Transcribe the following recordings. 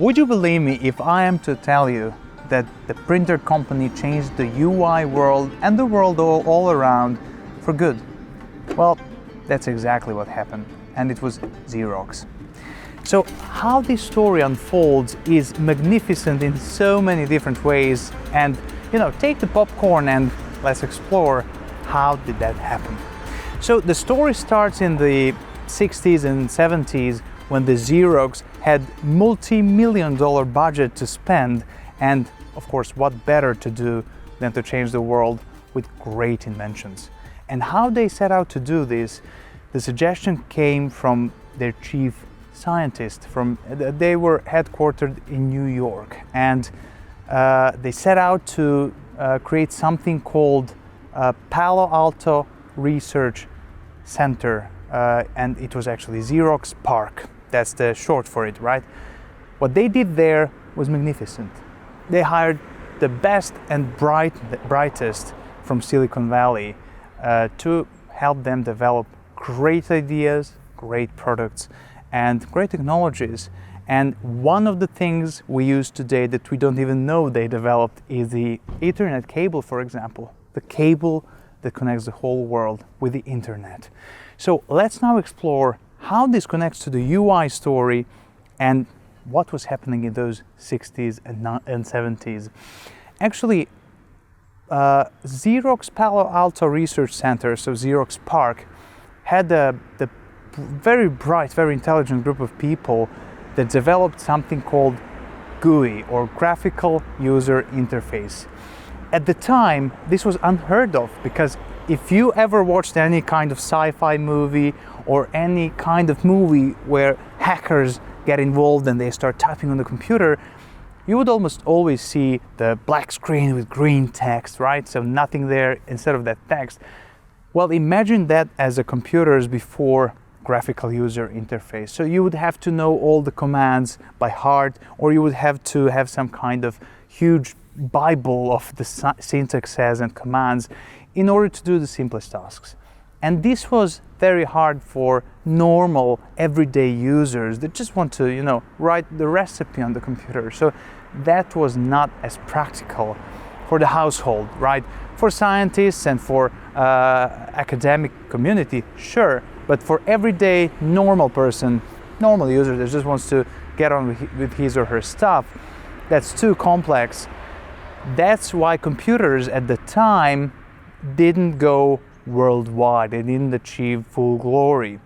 Would you believe me if I am to tell you that the printer company changed the UI world and the world all around for good? Well, that's exactly what happened, and it was Xerox. So how this story unfolds is magnificent in so many different ways, and take the popcorn and let's explore how did that happen. So the story starts in the 60s and 70s when the Xerox had multi-million-dollar budget to spend, and of course what better to do than to change the world with great inventions. And how they set out to do this, the suggestion came from their chief scientist. They were headquartered in New York, and they set out to create something called Palo Alto Research Center, and it was actually Xerox PARC. That's the short for it, right? What they did there was magnificent. They hired the best and brightest from Silicon Valley to help them develop great ideas, great products, and great technologies. And one of the things we use today that we don't even know they developed is the Ethernet cable, for example, the cable that connects the whole world with the internet. So let's now explore how this connects to the UI story and what was happening in those 60s and 70s. Actually, Xerox Palo Alto Research Center, so Xerox PARC, had the very bright, very intelligent group of people that developed something called GUI, or Graphical User Interface. At the time, this was unheard of, because if you ever watched any kind of sci-fi movie or any kind of movie where hackers get involved and they start typing on the computer, you would almost always see the black screen with green text, right? So nothing there instead of that text. Well, imagine that as a computers before graphical user interface. So you would have to know all the commands by heart, or you would have to have some kind of huge Bible of the syntaxes and commands in order to do the simplest tasks. And this was very hard for normal everyday users that just want to, write the recipe on the computer. So that was not as practical for the household, right? For scientists and for academic community, sure, but for everyday normal person, normal user that just wants to get on with his or her stuff, that's too complex. That's why computers at the time didn't go worldwide. They didn't achieve full glory.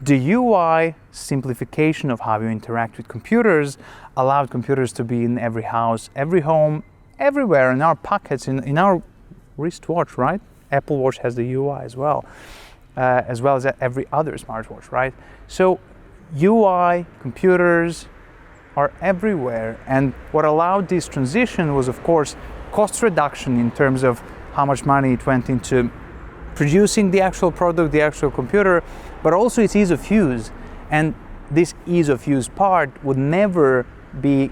The UI simplification of how you interact with computers allowed computers to be in every house, every home, everywhere, in our pockets, in our wristwatch, right? Apple Watch has the UI as well as every other smartwatch, right? So UI, computers are everywhere, and what allowed this transition was, of course, cost reduction in terms of how much money it went into producing the actual product, the actual computer, but also its ease of use. And this ease of use part would never be,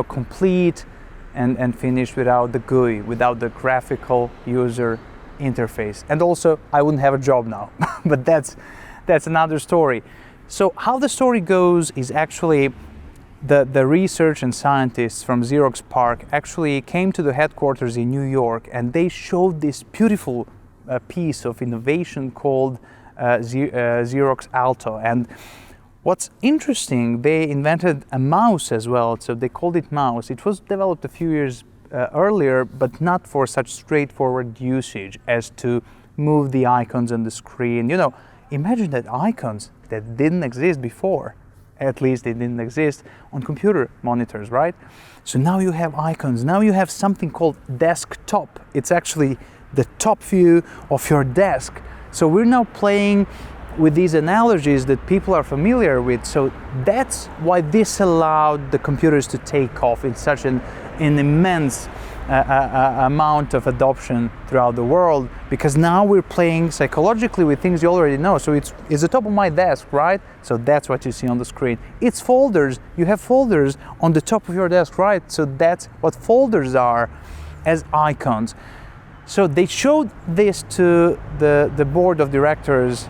complete and finished without the GUI, without the graphical user interface. And also, I wouldn't have a job now, but that's another story. So how the story goes is actually the research and scientists from Xerox PARC actually came to the headquarters in New York, and they showed this beautiful piece of innovation called Xerox Alto. And what's interesting, they invented a mouse as well, so they called it mouse. It was developed a few years earlier, but not for such straightforward usage as to move the icons on the screen. Imagine that icons that didn't exist before. At least they didn't exist on computer monitors, right? So now you have icons. Now you have something called desktop. It's actually the top view of your desk. So we're now playing with these analogies that people are familiar with. So that's why this allowed the computers to take off in such an immense amount of adoption throughout the world, because now we're playing psychologically with things you already know. So it's the top of my desk, right? So that's what you see on the screen. It's folders. You have folders on the top of your desk, right? So that's what folders are as icons. So they showed this to the board of directors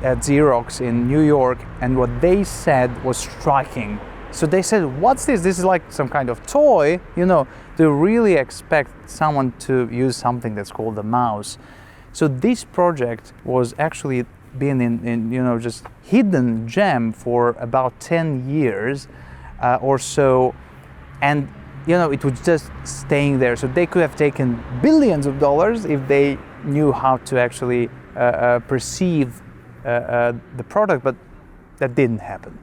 at Xerox in New York, and what they said was striking. So they said, what's this? This is like some kind of toy, you know, they really expect someone to use something that's called a mouse. So this project was actually been in you know, just hidden gem for about 10 years or so, and you know, it was just staying there. So they could have taken billions of dollars if they knew how to actually perceive the product, but that didn't happen.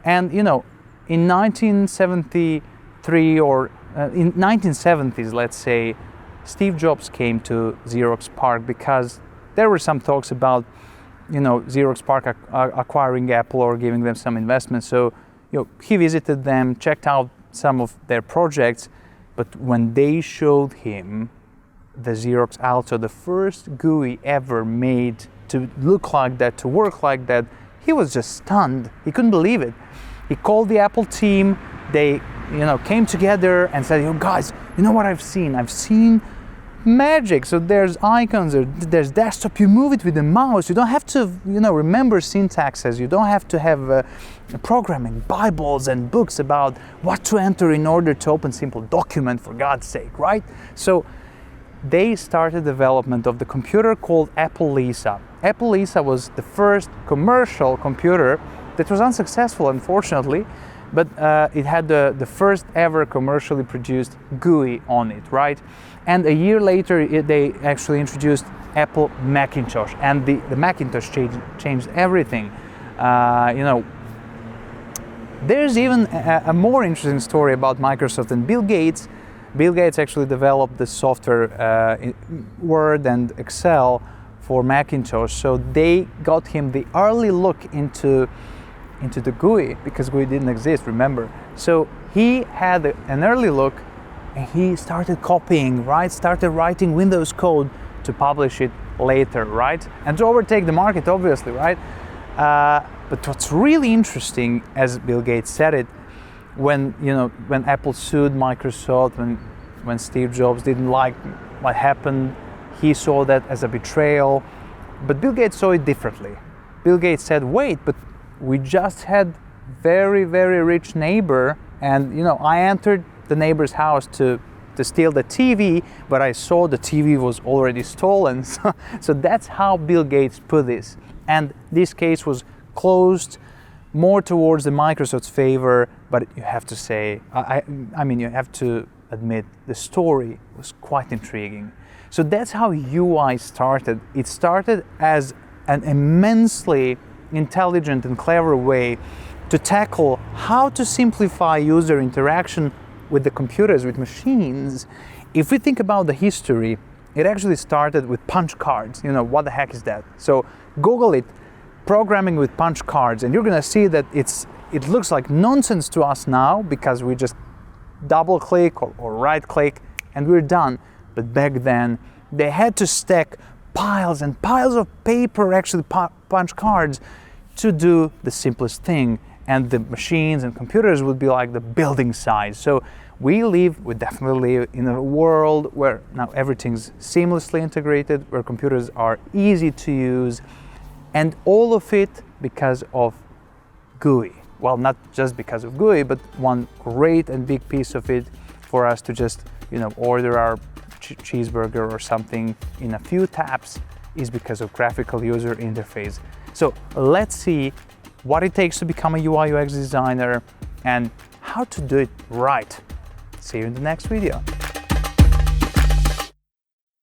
And you know, in 1973 or in 1970s, let's say, Steve Jobs came to Xerox PARC because there were some talks about, you know, Xerox PARC acquiring Apple or giving them some investment. So, you know, he visited them, checked out some of their projects, but when they showed him the Xerox Alto, the first GUI ever made to look like that, to work like that, he was just stunned. He couldn't believe it. He called the Apple team. They, you know, came together and said, "You guys, you know what I've seen? I've seen magic. So there's icons, there's desktop. You move it with the mouse. You don't have to, you know, remember syntaxes. You don't have to have programming Bibles and books about what to enter in order to open simple document, for God's sake, right?" So they started development of the computer called Apple Lisa. Apple Lisa was the first commercial computer that was unsuccessful, unfortunately, but it had the first ever commercially produced GUI on it, right? And a year later, they actually introduced Apple Macintosh, and the Macintosh changed everything. You know, there's even a more interesting story about Microsoft and Bill Gates. Bill Gates actually developed the software Word and Excel for Macintosh, so they got him the early look into the GUI, because GUI didn't exist, remember. So he had an early look, and he started copying, right? Started writing Windows code to publish it later, right? And to overtake the market, obviously, right? But what's really interesting, as Bill Gates said it, when Apple sued Microsoft, when Steve Jobs didn't like what happened, he saw that as a betrayal. But Bill Gates saw it differently. Bill Gates said, "Wait, but we just had very, very rich neighbor, and you know, I entered the neighbor's house to steal the TV, but I saw the TV was already stolen." So that's how Bill Gates put this. And this case was closed more towards the Microsoft's favor, but you have to say, I mean, you have to admit, the story was quite intriguing. So that's how UI started. It started as an immensely intelligent and clever way to tackle how to simplify user interaction with the computers, with machines. If we think about the history, it actually started with punch cards. You know, what the heck is that? So Google it, programming with punch cards, and you're gonna see that it looks like nonsense to us now, because we just double click or right click and we're done. But back then, they had to stack piles and piles of paper, actually punch cards, to do the simplest thing. And the machines and computers would be like the building size. So we definitely live in a world where now everything's seamlessly integrated, where computers are easy to use, and all of it because of GUI. Well, not just because of GUI, but one great and big piece of it for us to just, you know, order our cheeseburger or something in a few taps is because of Graphical User Interface. So let's see what it takes to become a UI UX designer and how to do it right. See you in the next video.